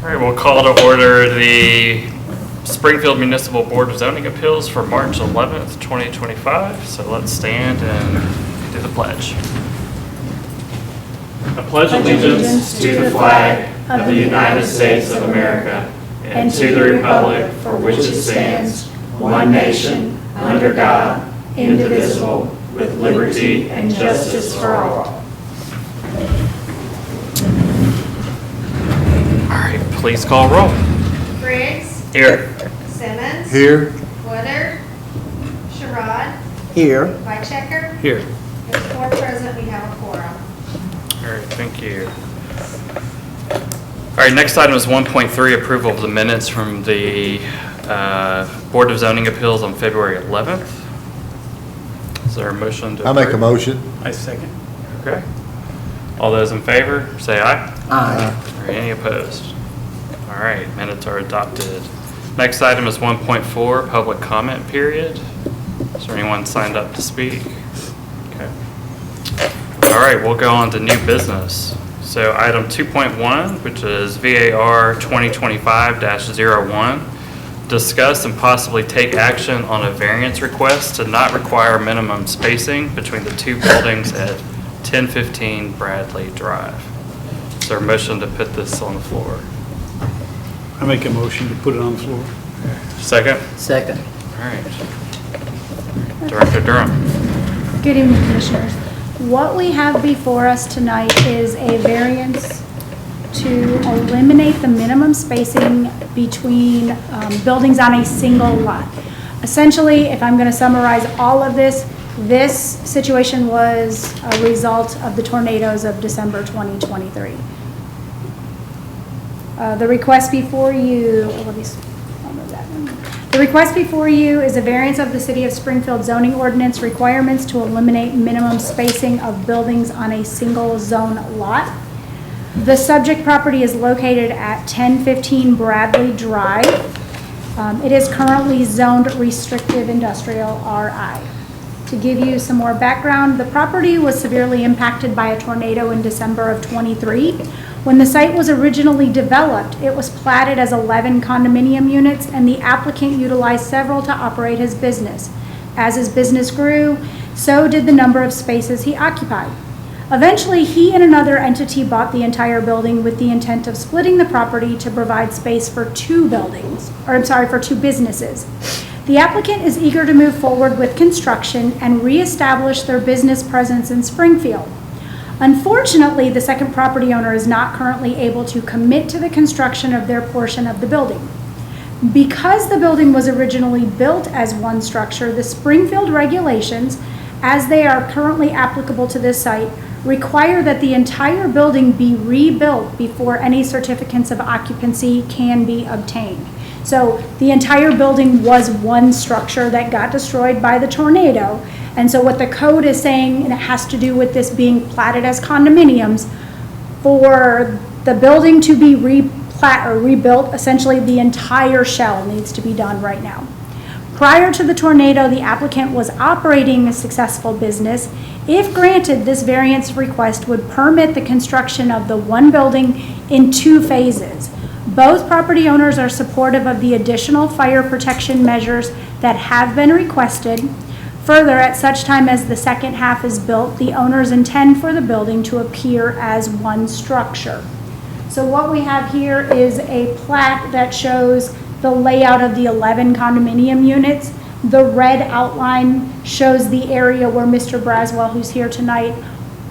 All right, we'll call to order the Springfield Municipal Board of Zoning Appeals for March 11th, 2025. So let's stand and do the pledge. I pledge allegiance to the flag of the United States of America and to the republic for which it stands, one nation, under God, indivisible, with liberty and justice for all. All right, please call roll. Briggs. Here. Simmons. Here. Woodard. Sherrod. Here. Weizsäcker. Here. There's 4 present. We have a quorum. All right, thank you. All right, next item is 1.3, approval of the minutes from the Board of Zoning Appeals on February 11th. Is there a motion to I make a approve? motion. I second. Okay. All those in favor, say aye. Aye. Or any opposed? All right, minutes are adopted. Next item is 1.4, public comment period. Is there anyone signed up to speak? Okay. All right, we'll go on to new business. So item 2.1, which is VAR 2025-01, discuss and possibly take action on a variance request to not require minimum spacing between the two buildings at 1015 Bradley Drive. Is there a motion to put this on the floor? I make a motion to put it on the floor. Second? Second. All right. Director Durham. Good evening, Commissioners. What we have before us tonight is a variance to eliminate the minimum spacing between buildings on a single lot. Essentially, if I'm going to summarize all of this, this situation was a result of the tornadoes of December 2023. The request before you, The request before you is a variance of the City of Springfield zoning ordinance requirements to eliminate minimum spacing of buildings on a single zone lot. The subject property is located at 1015 Bradley Drive. It is currently zoned restrictive industrial RI. To give you some more background, the property was severely impacted by a tornado in December of 23. When the site was originally developed, it was platted as 11 condominium units, and the applicant utilized several to operate his business. As his business grew, so did the number of spaces he occupied. Eventually, he and another entity bought the entire building with the intent of splitting the property to provide space for two businesses. The applicant is eager to move forward with construction and reestablish their business presence in Springfield. Unfortunately, the second property owner is not currently able to commit to the construction of their portion of the building. Because the building was originally built as one structure, the Springfield regulations, as they are currently applicable to this site, require that the entire building be rebuilt before any certificates of occupancy can be obtained. So the entire building was one structure that got destroyed by the tornado. And so what the code is saying, and it has to do with this being platted as condominiums, for the building to be rebuilt, essentially the entire shell needs to be done right now. Prior to the tornado, the applicant was operating a successful business. If granted, this variance request would permit the construction of the one building in 2 phases. Both property owners are supportive of the additional fire protection measures that have been requested. Further, at such time as the second half is built, the owners intend for the building to appear as one structure. So what we have here is a plat that shows the layout of the 11 condominium units. The red outline shows the area where Mr. Braswell, who's here tonight,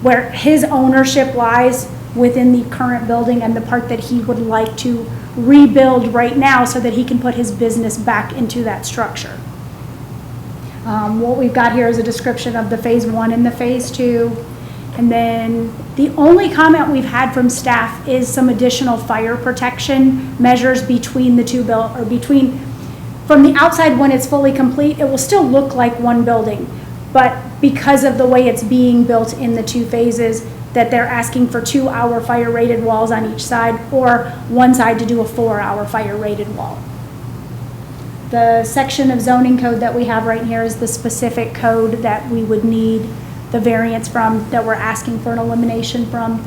where his ownership lies within the current building, and the part that he would like to rebuild right now so that he can put his business back into that structure. What we've got here is a description of the phase 1 and the phase 2. And then the only comment we've had from staff is some additional fire protection measures between the two from the outside. When it's fully complete, it will still look like one building, but because of the way it's being built in the 2 phases, that they're asking for 2-hour fire rated walls on each side, or one side to do a 4-hour fire rated wall. The section of zoning code that we have right here is the specific code that we would need the variance from, that we're asking for an elimination from.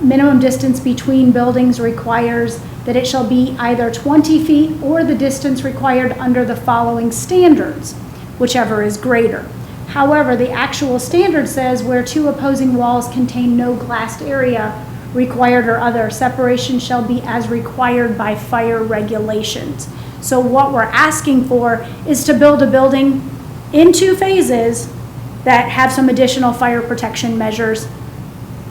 Minimum distance between buildings requires that it shall be either 20 feet or the distance required under the following standards, whichever is greater. However, the actual standard says where two opposing walls contain no glassed area required or other, separation shall be as required by fire regulations. So what we're asking for is to build a building in 2 phases that have some additional fire protection measures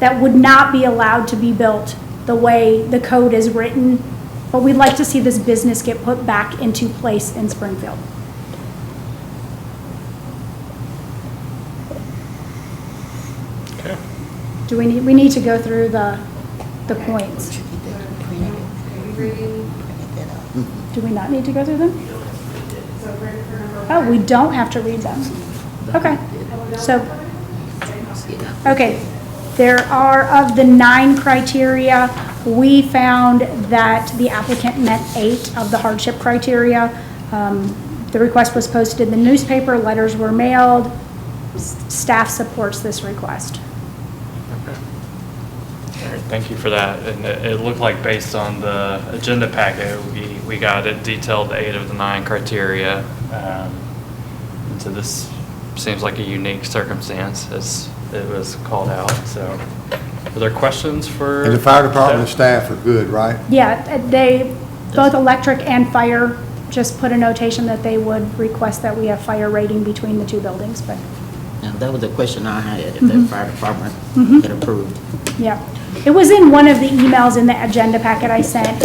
that would not be allowed to be built the way the code is written. But we'd like to see this business get put back into place in Springfield. Okay. Do we need to go through the points? Do we not need to go through them? So ready for number Oh, one? we don't have to read them. Okay, so, okay, there are, of the 9 criteria, we found that the applicant met 8 of the hardship criteria. The request was posted in the newspaper, letters were mailed. Staff supports this request. Okay. All right, thank you for that. And it looked like based on the agenda packet, we got it detailed 8 of the 9 criteria. And so this seems like a unique circumstance as it was called out. So are there questions for? And the fire department staff are good, right? Yeah, they, both electric and fire, just put a notation that they would request that we have fire rating between the 2 buildings, but, And that was the question I had, if Mm-hmm. the fire department had approved. yeah. It was in one of the emails in the agenda packet I sent.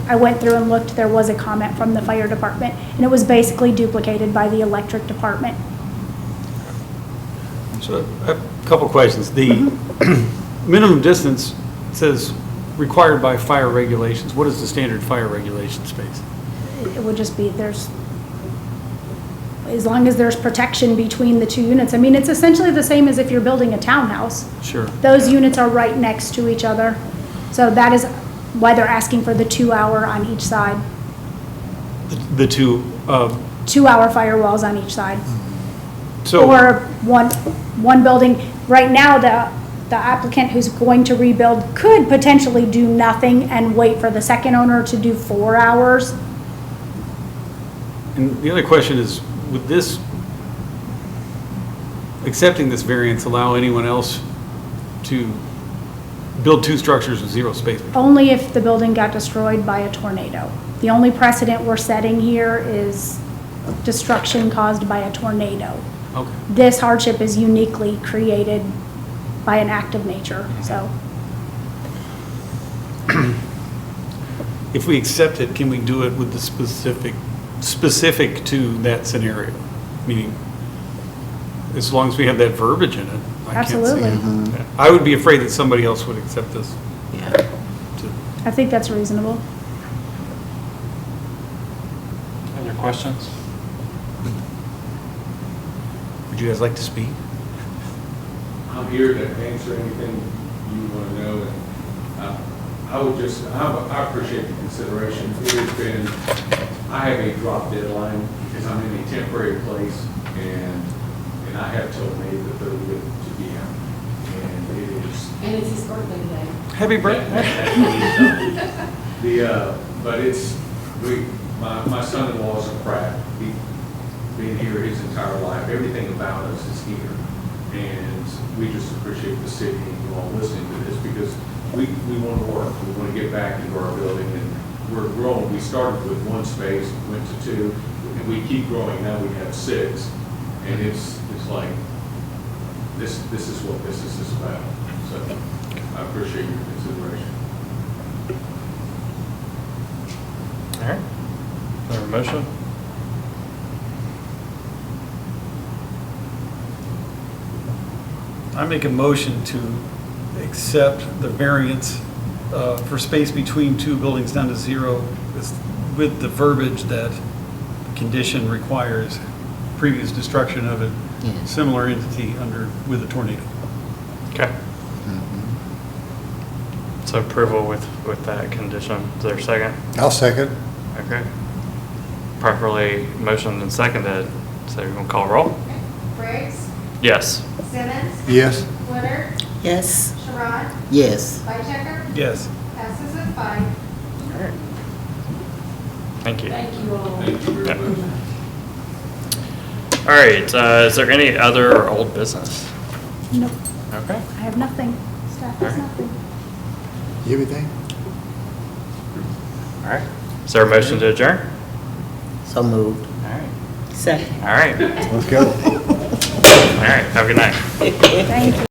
I went through and looked, there was a comment from the fire department, and it was basically duplicated by the electric department. So a couple questions. The minimum distance says required by fire regulations. What is the standard fire regulation space? It would just be, as long as there's protection between the 2 units. I mean, it's essentially the same as if you're building a townhouse. Sure. Those units are right next to each other. So that is why they're asking for the 2-hour on each side. The 2, 2-hour firewalls on each side. so. Or one building. Right now, the applicant who's going to rebuild could potentially do nothing and wait for the second owner to do 4 hours. And the other question is, would this, accepting this variance, allow anyone else to build 2 structures with 0 space? Only if the building got destroyed by a tornado. The only precedent we're setting here is destruction caused by a tornado. Okay. This hardship is uniquely created by an act of nature, so. If we accept it, can we do it with the specific to that scenario? Meaning, as long as we have that verbiage in it. I can't see it. Absolutely. Yeah. I would be afraid that somebody else would accept this. Yeah. too. I think that's reasonable. Other questions? Would you guys like to speak? I'm here to answer anything you want to know, and I would just, I appreciate the consideration. It has been, I have a drop deadline because I'm in a temporary place, and I have till May the 30th to be out. And it is. And it's his birthday today. Happy birthday. But it's, my son-in-law is a Pratt. He's been here his entire life. Everything about us is here. And we just appreciate the city and you all listening to this because we want to work. We want to get back into our building and we're growing. We started with 1 space, went to 2, and we keep growing. Now we have 6. And it's like, this is what this is about. So I appreciate your consideration. All right. Is there a motion? I make a motion to accept the variance for space between 2 buildings down to 0 with the verbiage that condition requires previous destruction of a Yes. similar entity with a tornado. Okay. So approval with that condition. Is there a second? I'll second. Okay. Properly motioned and seconded. So you're gonna call roll? Briggs, Yes. Simmons, Yes. Woodard, Yes. Sherrod, Yes. Whitechecker, Yes. passes at 5. All right. Thank you. Thank you all. Thank you very Yeah. much. All right, is there any other old business? Nope, Okay. I have nothing. Staff has Alright. nothing. You have anything? All right. Is there a motion to adjourn? So moved. All right. Second. All right. Let's go. All right. Have a good night. Thank you.